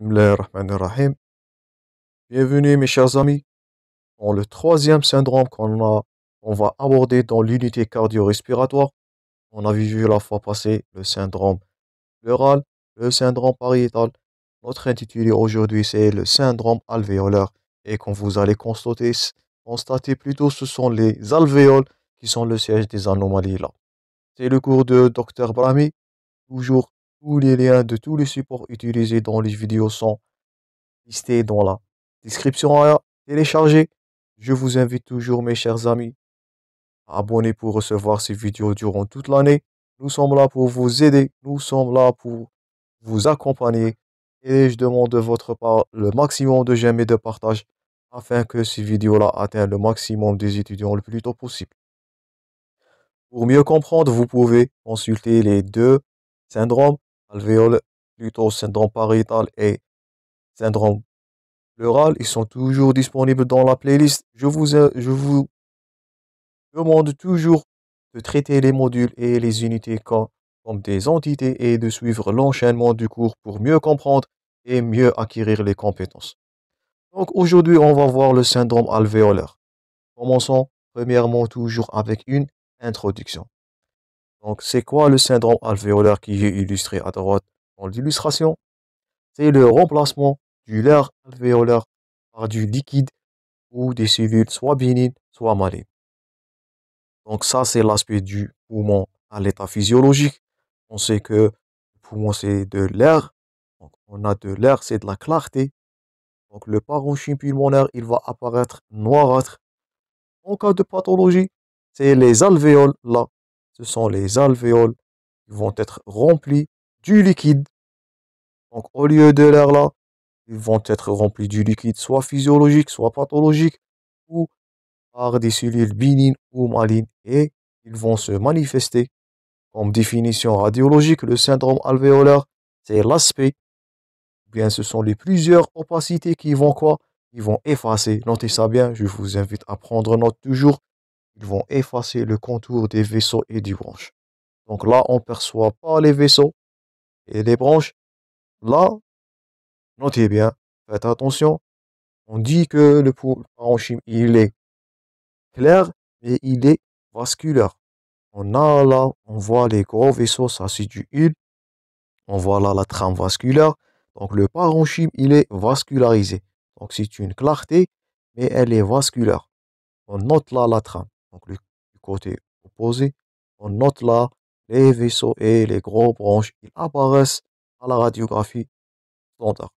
Bismillahirrahmanirrahim. Bienvenue mes chers amis dans le troisième syndrome qu'on va aborder dans l'unité cardio-respiratoire. On a vu la fois passée le syndrome pleural, le syndrome pariétal. Notre intitulé aujourd'hui c'est le syndrome alvéolaire. Et comme vous allez constater plutôt, ce sont les alvéoles qui sont le siège des anomalies là. C'est le cours de Dr Brahmi. Toujours tous les liens de tous les supports utilisés dans les vidéos sont listés dans la description à télécharger. Je vous invite toujours, mes chers amis, à abonner pour recevoir ces vidéos durant toute l'année. Nous sommes là pour vous aider, nous sommes là pour vous accompagner et je demande de votre part le maximum de j'aime et de partage afin que ces vidéos-là atteignent le maximum des étudiants le plus tôt possible. Pour mieux comprendre, vous pouvez consulter les deux syndromes alvéolaires, plutôt syndrome pariétal et syndrome pleural. Ils sont toujours disponibles dans la playlist. Je vous demande toujours de traiter les modules et les unités comme des entités et de suivre l'enchaînement du cours pour mieux comprendre et mieux acquérir les compétences. Donc aujourd'hui, on va voir le syndrome alvéolaire. Commençons premièrement toujours avec une introduction. Donc c'est quoi le syndrome alvéolaire qui est illustré à droite dans l'illustration? C'est le remplacement du nerf alvéolaire par du liquide ou des cellules soit bénignes, soit malignes. Donc ça, c'est l'aspect du poumon à l'état physiologique. On sait que le poumon, c'est de l'air. Donc on a de l'air, c'est de la clarté. Donc le parenchyme pulmonaire, il va apparaître noirâtre. En cas de pathologie, c'est les alvéoles là. Ce sont les alvéoles qui vont être remplis du liquide. Donc au lieu de l'air là, ils vont être remplis du liquide soit physiologique, soit pathologique, ou par des cellules bénignes ou malignes, et ils vont se manifester. Comme définition radiologique, le syndrome alvéolaire, c'est l'aspect, ou bien ce sont les plusieurs opacités qui vont quoi? Ils vont effacer, notez ça bien, je vous invite à prendre note toujours, ils vont effacer le contour des vaisseaux et des branches. Donc là, on ne perçoit pas les vaisseaux et les branches. Là, notez bien, faites attention, on dit que le parenchyme, il est clair, mais il est vasculaire. On a là, on voit les gros vaisseaux, ça c'est du huile. On voit là la trame vasculaire. Donc le parenchyme, il est vascularisé. Donc c'est une clarté, mais elle est vasculaire. On note là la trame. Donc du côté opposé, on note là les vaisseaux et les gros branches. Ils apparaissent à la radiographie standard.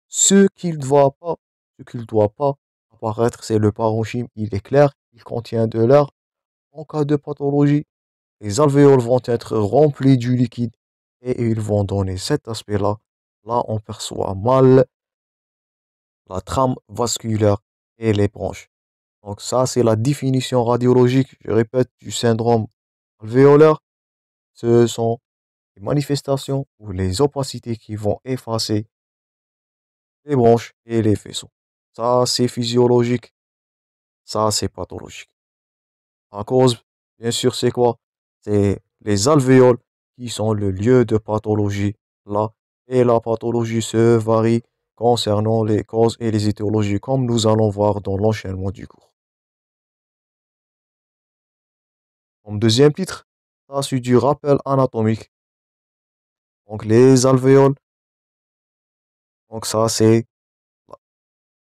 Ce qu'il ne doit pas apparaître, c'est le parenchyme. Il est clair, il contient de l'air. En cas de pathologie, les alvéoles vont être remplis du liquide et ils vont donner cet aspect-là. Là, on perçoit mal la trame vasculaire et les branches. Donc ça, c'est la définition radiologique, je répète, du syndrome alvéolaire. Ce sont les manifestations ou les opacités qui vont effacer les branches et les vaisseaux. Ça, c'est physiologique. Ça, c'est pathologique. À cause, bien sûr, c'est quoi? C'est les alvéoles qui sont le lieu de pathologie là. Et la pathologie se varie concernant les causes et les étiologies, comme nous allons voir dans l'enchaînement du cours. Comme deuxième titre, ça suit du rappel anatomique. Donc les alvéoles, donc ça c'est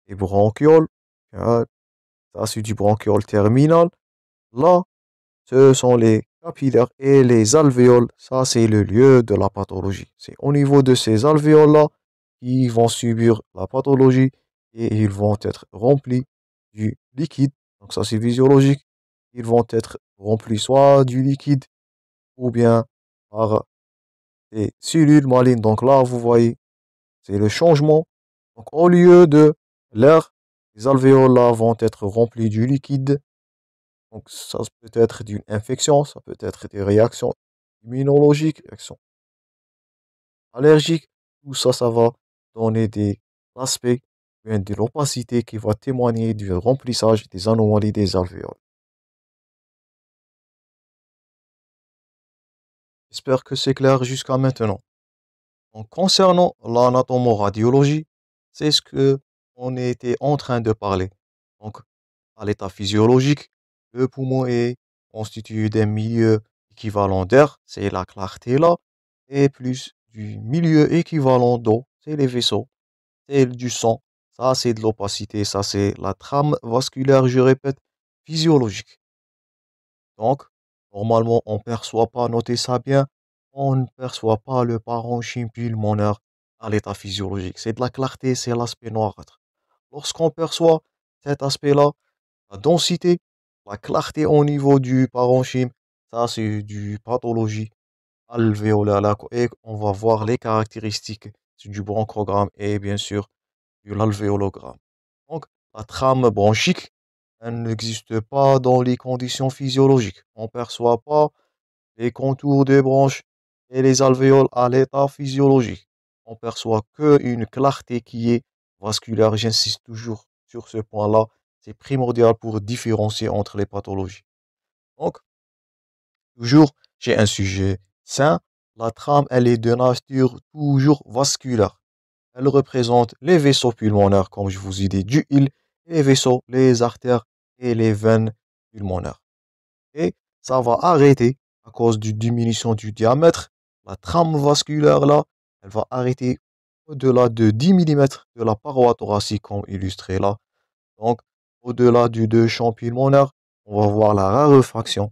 les bronchioles, hein, ça suit du bronchiole terminal. Là, ce sont les capillaires et les alvéoles. Ça, c'est le lieu de la pathologie. C'est au niveau de ces alvéoles-là qu'ils vont subir la pathologie et ils vont être remplis du liquide. Donc ça, c'est physiologique. Ils vont être remplis soit du liquide ou bien par des cellules malignes. Donc là, vous voyez, c'est le changement. Donc au lieu de l'air, les alvéoles là vont être remplis du liquide. Donc ça peut être d'une infection, ça peut être des réactions immunologiques, réactions allergiques. Tout ça, ça va donner des aspects, bien de l'opacité qui va témoigner du remplissage des anomalies des alvéoles. J'espère que c'est clair jusqu'à maintenant. Donc, concernant l'anatomoradiologie, c'est ce que on était en train de parler. Donc, à l'état physiologique, le poumon est constitué d'un milieu équivalent d'air, c'est la clarté là, et plus du milieu équivalent d'eau, c'est les vaisseaux, c'est du sang, ça c'est de l'opacité, ça c'est la trame vasculaire, je répète, physiologique. Donc, normalement, on ne perçoit pas, notez ça bien, on ne perçoit pas le parenchyme pulmonaire à l'état physiologique. C'est de la clarté, c'est l'aspect noirâtre. Lorsqu'on perçoit cet aspect-là, la densité, la clarté au niveau du parenchyme, ça c'est du pathologie alvéolaire là, et on va voir les caractéristiques du bronchogramme et bien sûr de l'alvéologramme. Donc, la trame bronchique, elle n'existe pas dans les conditions physiologiques. On ne perçoit pas les contours des bronches et les alvéoles à l'état physiologique. On perçoit qu'une clarté qui est vasculaire. J'insiste toujours sur ce point-là. C'est primordial pour différencier entre les pathologies. Donc, toujours, j'ai un sujet sain. La trame, elle est de nature toujours vasculaire. Elle représente les vaisseaux pulmonaires, comme je vous ai dit, du il, les vaisseaux, les artères et les veines pulmonaires. Et ça va arrêter à cause d'une diminution du diamètre. La trame vasculaire, là, elle va arrêter au-delà de 10 millimètres de la paroi thoracique, comme illustré là. Donc, au-delà du deux champs pulmonaires, on va voir la raréfaction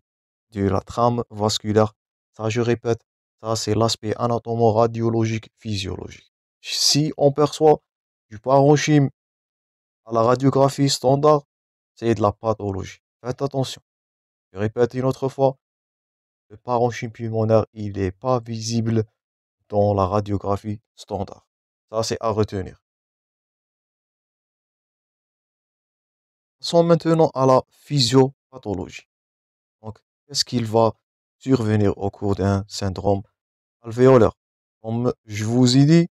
de la trame vasculaire. Ça, je répète, ça, c'est l'aspect anatomo-radiologique physiologique. Si on perçoit du parenchyme à la radiographie standard, c'est de la pathologie. Faites attention. Je répète une autre fois, le parenchyme pulmonaire, il n'est pas visible dans la radiographie standard. Ça, c'est à retenir. Passons maintenant à la physiopathologie. Donc, qu'est-ce qu'il va survenir au cours d'un syndrome alvéolaire? Comme je vous ai dit,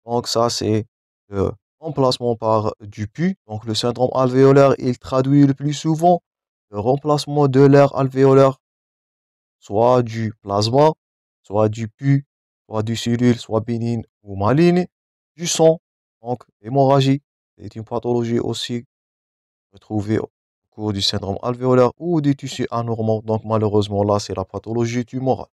donc ça, c'est le remplacement par du pus. Donc, le syndrome alvéolaire, il traduit le plus souvent le remplacement de l'air alvéolaire, soit du plasma, soit du pus, soit du cellule, soit bénigne ou maligne, du sang. Donc, l'hémorragie est une pathologie aussi retrouvée au cours du syndrome alvéolaire ou des tissus anormaux. Donc, malheureusement, là, c'est la pathologie tumorale.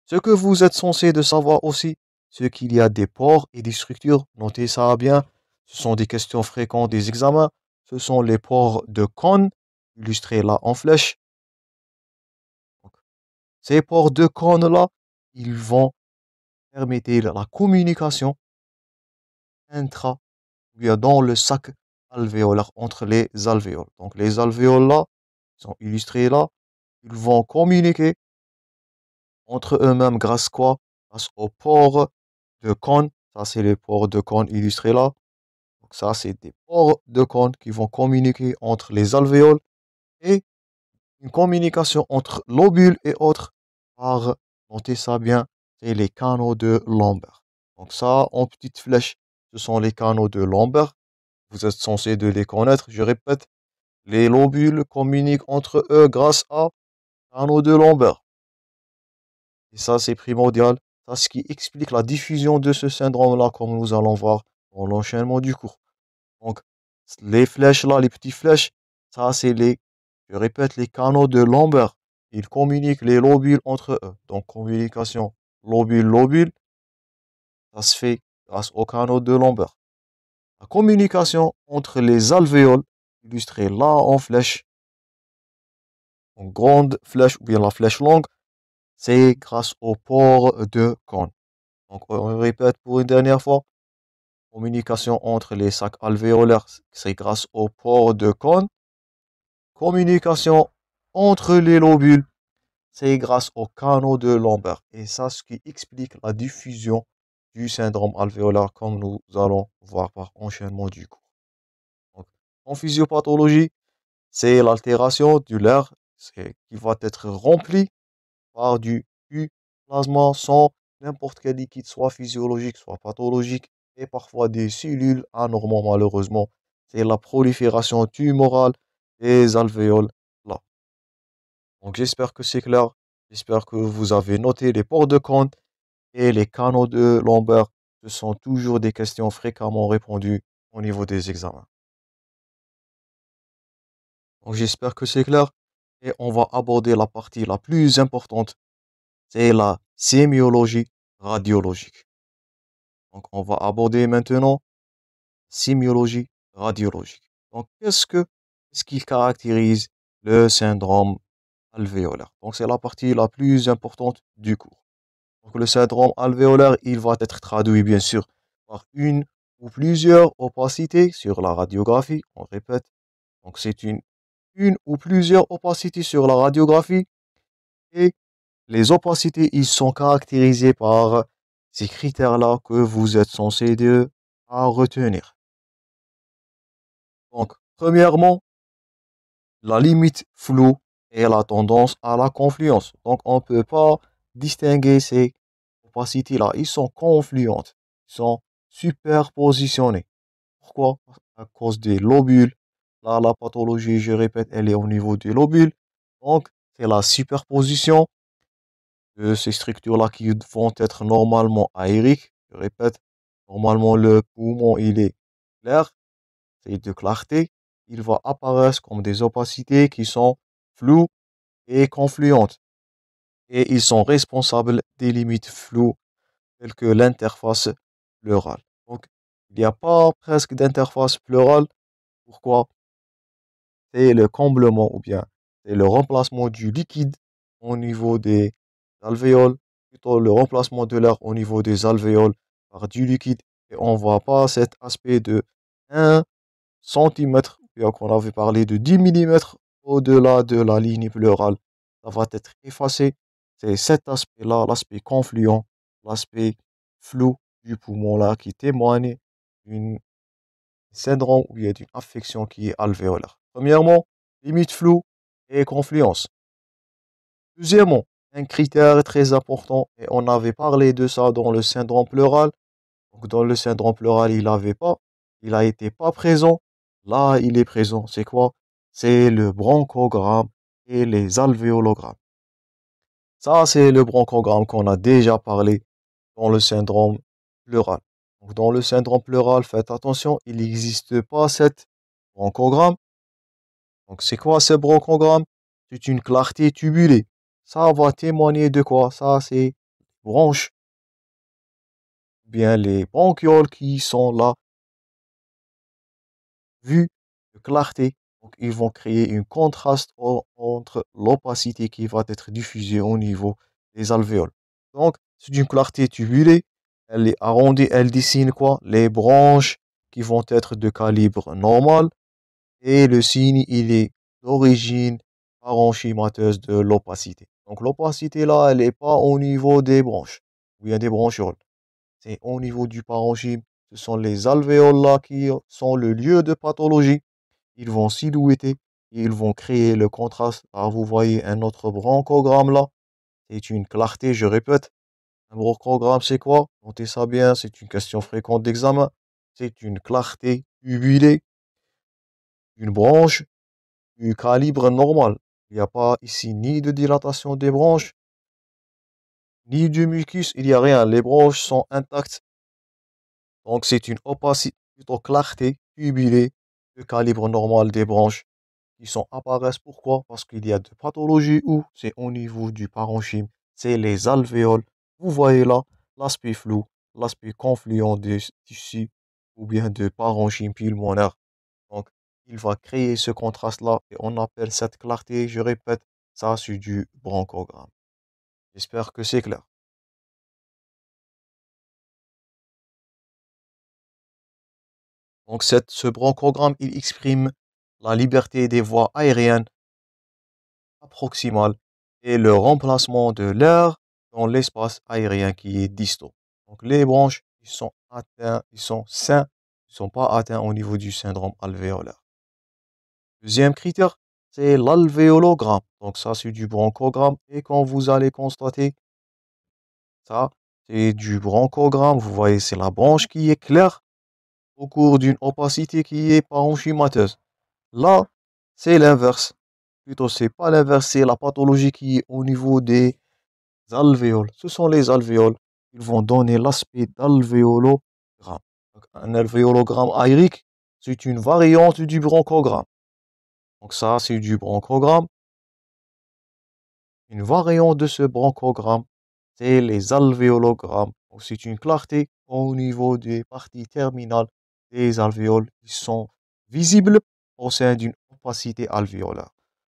Ce que vous êtes censé de savoir aussi, c'est qu'il y a des pores et des structures. Notez ça bien. Ce sont des questions fréquentes des examens. Ce sont les pores de Kohn, illustrés là en flèche. Donc, ces pores de Kohn là, ils vont permettre la communication intra, ou bien dans le sac alvéolaire, entre les alvéoles. Donc, les alvéoles là, sont illustrés là, ils vont communiquer entre eux-mêmes grâce quoi? Grâce aux pores de Kohn. Ça, c'est les pores de Kohn illustrés là. Donc, ça, c'est des pores de Kohn qui vont communiquer entre les alvéoles et une communication entre lobules et autres par, notez ça bien, c'est les canaux de Lambert. Donc, ça, en petite flèche, ce sont les canaux de Lambert. Vous êtes censé de les connaître. Je répète, les lobules communiquent entre eux grâce à canaux de Lambert. Et ça, c'est primordial. C'est ce qui explique la diffusion de ce syndrome-là, comme nous allons voir dans l'enchaînement du cours. Donc, les flèches là, les petites flèches, ça, c'est je répète, les canaux de Lambert. Ils communiquent les lobules entre eux. Donc, communication lobule-lobule, ça se fait grâce aux canaux de Lambert. La communication entre les alvéoles, illustrées là en flèche, en grande flèche ou bien la flèche longue, c'est grâce aux pores de Kohn. Donc, on répète pour une dernière fois. Communication entre les sacs alvéolaires, c'est grâce aux pores de Kohn. Communication entre les lobules, c'est grâce aux canaux de Lambert. Et ça, ce qui explique la diffusion du syndrome alvéolaire, comme nous allons voir par enchaînement du cours. Donc, en physiopathologie, c'est l'altération de l'air qui va être rempli par du plasma sans n'importe quel liquide, soit physiologique, soit pathologique, et parfois des cellules anormaux, malheureusement. C'est la prolifération tumorale des alvéoles là. Donc j'espère que c'est clair. J'espère que vous avez noté les pores de Kohn et les canaux de Lambert. Ce sont toujours des questions fréquemment répondues au niveau des examens. Donc j'espère que c'est clair et on va aborder la partie la plus importante, c'est la sémiologie radiologique. Donc on va aborder maintenant sémiologie radiologique. Donc qu'est-ce qui caractérise le syndrome alvéolaire? Donc c'est la partie la plus importante du cours. Donc le syndrome alvéolaire, il va être traduit bien sûr par une ou plusieurs opacités sur la radiographie. On répète, donc c'est une ou plusieurs opacités sur la radiographie et les opacités, ils sont caractérisés par ces critères-là que vous êtes censés à retenir. Donc, premièrement, la limite floue et la tendance à la confluence. Donc, on ne peut pas distinguer ces opacités-là. Ils sont confluentes, ils sont superpositionnés. Pourquoi? À cause des lobules. Là, la pathologie, je répète, elle est au niveau des lobules. Donc, c'est la superposition de ces structures-là qui vont être normalement aériques. Je répète, normalement, le poumon, il est clair, c'est de clarté. Il va apparaître comme des opacités qui sont floues et confluentes. Et ils sont responsables des limites floues telles que l'interface pleurale. Donc, il n'y a pas presque d'interface pleurale. Pourquoi? C'est le comblement ou bien c'est le remplacement du liquide au niveau des alvéoles, plutôt le remplacement de l'air au niveau des alvéoles par du liquide. Et on ne voit pas cet aspect de 1 centimètre, bien qu'on avait parlé de 10 millimètres au-delà de la ligne pleurale. Ça va être effacé. C'est cet aspect-là, l'aspect confluent, l'aspect flou du poumon-là qui témoigne d'une syndrome ou bien d'une affection qui est alvéolaire. Premièrement, limite floue et confluence. Deuxièmement, un critère très important, et on avait parlé de ça dans le syndrome pleural. Donc, dans le syndrome pleural, il a été pas présent. Là, il est présent. C'est quoi? C'est le bronchogramme et les alvéologrammes. Ça, c'est le bronchogramme qu'on a déjà parlé dans le syndrome pleural. Donc, dans le syndrome pleural, faites attention, il n'existe pas cet bronchogramme. Donc, c'est quoi ce bronchogramme? C'est une clarté tubulée. Ça va témoigner de quoi? Ça, c'est bronches, bien les bronchioles qui sont là, vues de clarté. Donc, ils vont créer un contraste entre l'opacité qui va être diffusée au niveau des alvéoles. Donc, c'est une clarté tubulée. Elle est arrondie, elle dessine quoi? Les branches qui vont être de calibre normal. Et le signe, il est d'origine parenchymateuse de l'opacité. Donc l'opacité là, elle n'est pas au niveau des branches, ou bien des branchioles. C'est au niveau du parenchyme. Ce sont les alvéoles là qui sont le lieu de pathologie. Ils vont silhouetter, et ils vont créer le contraste. Alors vous voyez un autre bronchogramme là. C'est une clarté, je répète. Un bronchogramme, c'est quoi? Notez ça bien, c'est une question fréquente d'examen. C'est une clarté tubulée, une branche du calibre normal. Il n'y a pas ici ni de dilatation des branches, ni du mucus, il n'y a rien. Les branches sont intactes. Donc c'est une opacité, plutôt clarté, tubulée, de calibre normal des branches qui sont apparaissent. Pourquoi? Parce qu'il y a de pathologies où c'est au niveau du parenchyme, c'est les alvéoles. Vous voyez là l'aspect flou, l'aspect confluent des tissus ou bien de parenchyme pulmonaire. Donc, il va créer ce contraste-là et on appelle cette clarté, je répète, ça c'est du bronchogramme. J'espère que c'est clair. Donc, ce bronchogramme, il exprime la liberté des voies aériennes proximales et le remplacement de l'air dans l'espace aérien qui est distal. Donc, les branches, ils sont atteints, ils sont sains, ils ne sont pas atteints au niveau du syndrome alvéolaire. Deuxième critère, c'est l'alvéologramme. Donc ça, c'est du bronchogramme. Et quand vous allez constater ça, c'est du bronchogramme. Vous voyez, c'est la branche qui est claire au cours d'une opacité qui est parenchymateuse. Là, c'est l'inverse. Plutôt, c'est pas l'inverse, c'est la pathologie qui est au niveau des alvéoles. Ce sont les alvéoles ils vont donner l'aspect d'alvéologramme. Donc, un alvéologramme aérique, c'est une variante du bronchogramme. Donc ça, c'est du bronchogramme. Une variante de ce bronchogramme, c'est les alvéologrammes. Donc, c'est une clarté au niveau des parties terminales des alvéoles qui sont visibles au sein d'une opacité alvéolaire.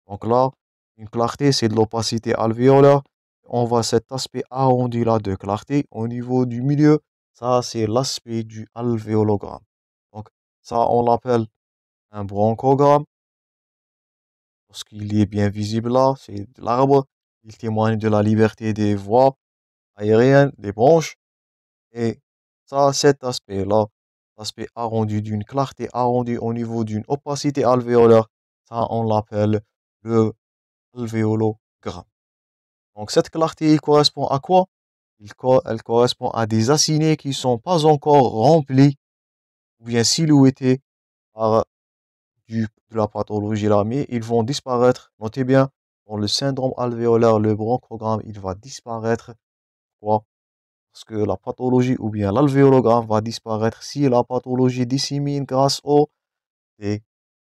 Donc là, une clarté, c'est de l'opacité alvéolaire. On voit cet aspect arrondi là de clarté au niveau du milieu. Ça, c'est l'aspect du alvéologramme. Donc ça, on l'appelle un bronchogramme. Lorsqu'il est bien visible là, c'est de l'arbre. Il témoigne de la liberté des voies aériennes, des branches. Et ça, cet aspect-là, l'aspect arrondi d'une clarté arrondie au niveau d'une opacité alvéolaire, ça, on l'appelle le alvéologramme. Donc, cette clarté, il correspond à quoi? Elle correspond à des acinés qui ne sont pas encore remplis ou bien silhouettés par de la pathologie là, mais ils vont disparaître. Notez bien, dans le syndrome alvéolaire, le bronchogramme, il va disparaître. Pourquoi? Parce que la pathologie ou bien l'alvéologramme va disparaître si la pathologie dissémine grâce aux des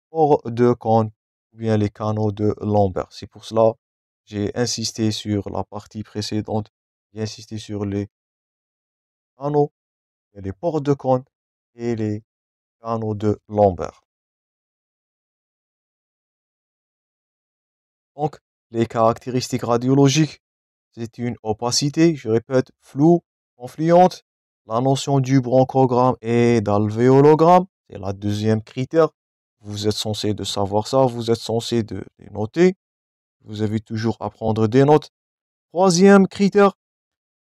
pores de cône ou bien les canaux de Lambert. C'est pour cela que j'ai insisté sur la partie précédente. J'ai insisté sur les canaux, les pores de cône et les canaux de Lambert. Donc, les caractéristiques radiologiques, c'est une opacité, je répète, floue, confluente. La notion du bronchogramme et d'alvéologramme, c'est la deuxième critère. Vous êtes censé de savoir ça, vous êtes censé de les noter. Vous avez toujours à prendre des notes. Troisième critère,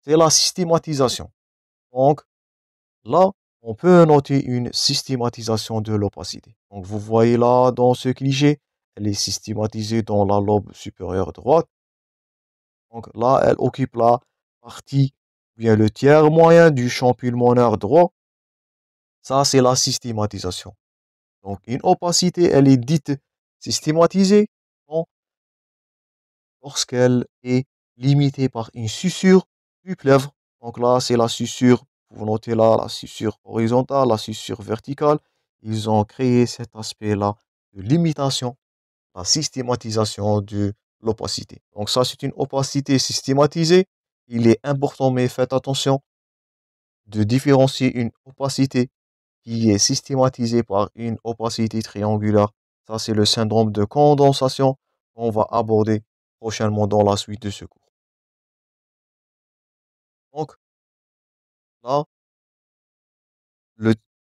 c'est la systématisation. Donc là, on peut noter une systématisation de l'opacité. Donc vous voyez là dans ce cliché, elle est systématisée dans la lobe supérieure droite. Donc là, elle occupe la partie, bien le tiers moyen du champ pulmonaire droit. Ça, c'est la systématisation. Donc une opacité, elle est dite systématisée lorsqu'elle est limitée par une suture du plèvre. Donc là, c'est la suture, vous notez là, la suture horizontale, la suture verticale. Ils ont créé cet aspect-là de limitation, la systématisation de l'opacité. Donc ça, c'est une opacité systématisée. Il est important, mais faites attention de différencier une opacité qui est systématisée par une opacité triangulaire. Ça, c'est le syndrome de condensation qu'on va aborder prochainement dans la suite de ce cours. Donc là,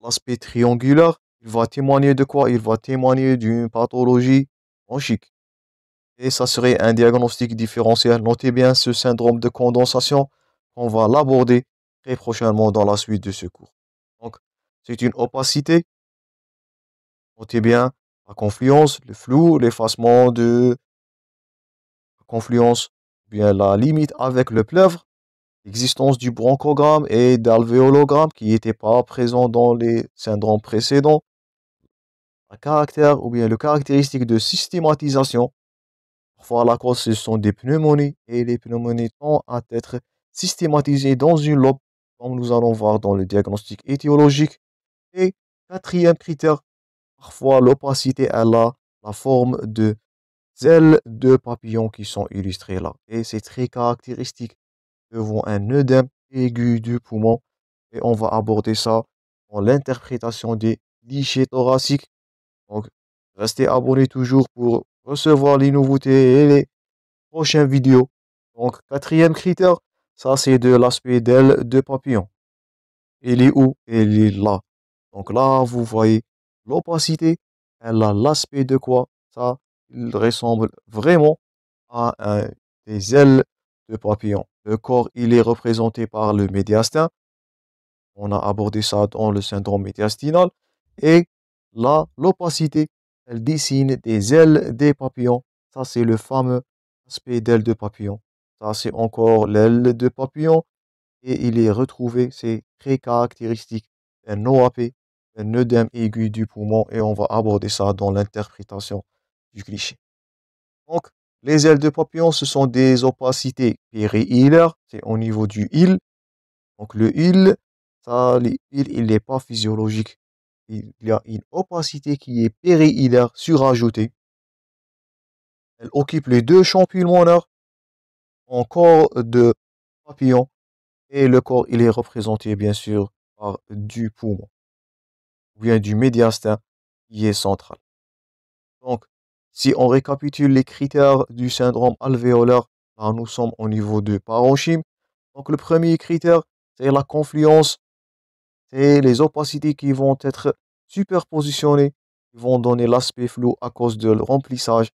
l'aspect triangulaire, il va témoigner de quoi? Il va témoigner d'une pathologie bronchique. Et ça serait un diagnostic différentiel. Notez bien ce syndrome de condensation. On va l'aborder très prochainement dans la suite de ce cours. Donc, c'est une opacité. Notez bien la confluence, le flou, l'effacement de la confluence, bien la limite avec le plèvre, l'existence du bronchogramme et d'alvéologramme qui n'étaient pas présents dans les syndromes précédents, un caractère ou bien le caractéristique de systématisation. Parfois, la cause, ce sont des pneumonies et les pneumonies tendent à être systématisées dans une lobe, comme nous allons voir dans le diagnostic étiologique. Et quatrième critère, parfois l'opacité, elle a la forme de ailes de papillon qui sont illustrées là. Et c'est très caractéristique devant un œdème aigu du poumon. Et on va aborder ça dans l'interprétation des clichés thoraciques. Donc, restez abonnés toujours pour recevoir les nouveautés et les prochaines vidéos. Donc, quatrième critère, ça c'est de l'aspect d'aile de papillon. Il est où? Il est là. Donc là, vous voyez l'opacité. Elle a l'aspect de quoi? Ça, il ressemble vraiment à des ailes de papillon. Le corps, il est représenté par le médiastin. On a abordé ça dans le syndrome médiastinal. Et là, l'opacité, elle dessine des ailes des papillons. Ça, c'est le fameux aspect d'aile de papillon. Ça, c'est encore l'aile de papillon. Et il est retrouvé, c'est très caractéristique, un OAP, un œdème aigu du poumon. Et on va aborder ça dans l'interprétation du cliché. Donc, les ailes de papillon, ce sont des opacités périhilaires. C'est au niveau du hile. Donc le il, ça, il n'est pas physiologique. Il y a une opacité qui est périhilaire surajoutée. Elle occupe les deux champs pulmonaires en corps de papillon et le corps, il est représenté bien sûr par du poumon ou bien du médiastin qui est central. Donc, si on récapitule les critères du syndrome alvéolaire, là, nous sommes au niveau de parenchyme. Donc, le premier critère, c'est la confluence, c'est les opacités qui vont être superpositionnées, qui vont donner l'aspect flou à cause de le remplissage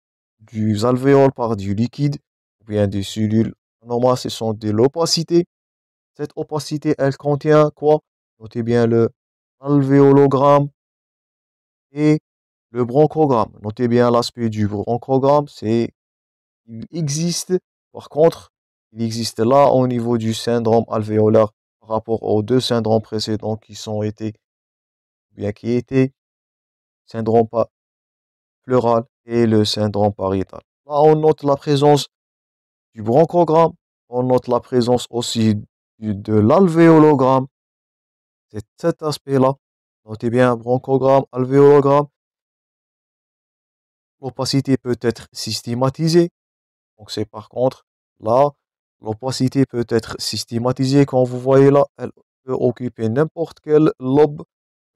du alvéole par du liquide ou bien des cellules. Normalement, ce sont de l'opacité. Cette opacité, elle contient quoi? Notez bien le alvéologramme et le bronchogramme. Notez bien l'aspect du bronchogramme, il existe. Par contre, il existe là au niveau du syndrome alvéolaire par rapport aux deux syndromes précédents qui étaient syndrome pleural et le syndrome pariétal. Là, on note la présence du bronchogramme, on note la présence aussi de l'alvéologramme. C'est cet aspect-là. Notez bien bronchogramme, alvéologramme. L'opacité peut être systématisée. Donc c'est par contre là, l'opacité peut être systématisée. Quand vous voyez là, elle peut occuper n'importe quel lobe.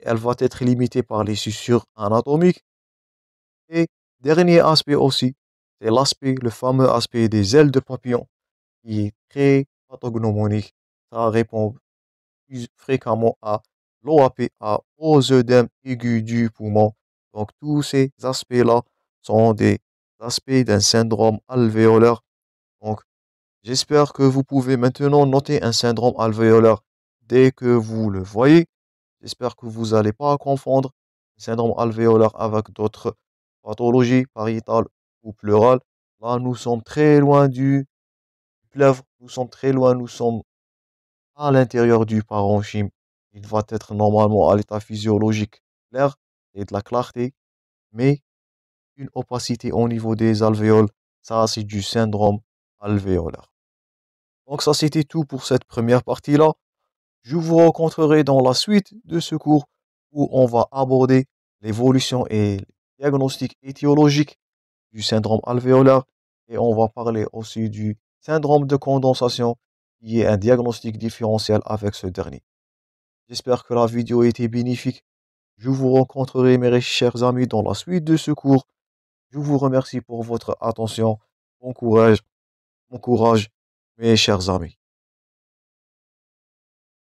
Elle va être limitée par les fissures anatomiques. Et dernier aspect aussi, c'est l'aspect, le fameux aspect des ailes de papillon, qui est très pathognomonique. Ça répond plus fréquemment à l'OAP, aux œdèmes aigus du poumon. Donc tous ces aspects-là sont des aspects d'un syndrome alvéolaire. Donc j'espère que vous pouvez maintenant noter un syndrome alvéolaire dès que vous le voyez. J'espère que vous n'allez pas confondre le syndrome alvéolaire avec d'autres pathologies pariétales ou pleurales. Là, nous sommes très loin du pleuve, nous sommes très loin, nous sommes à l'intérieur du parenchyme. Il va être normalement à l'état physiologique clair et de la clarté, mais une opacité au niveau des alvéoles, ça c'est du syndrome alvéolaire. Donc ça c'était tout pour cette première partie-là. Je vous rencontrerai dans la suite de ce cours où on va aborder l'évolution et le diagnostic étiologique du syndrome alvéolaire et on va parler aussi du syndrome de condensation qui est un diagnostic différentiel avec ce dernier. J'espère que la vidéo a été bénéfique. Je vous rencontrerai mes chers amis dans la suite de ce cours. Je vous remercie pour votre attention. Bon courage, mes chers amis.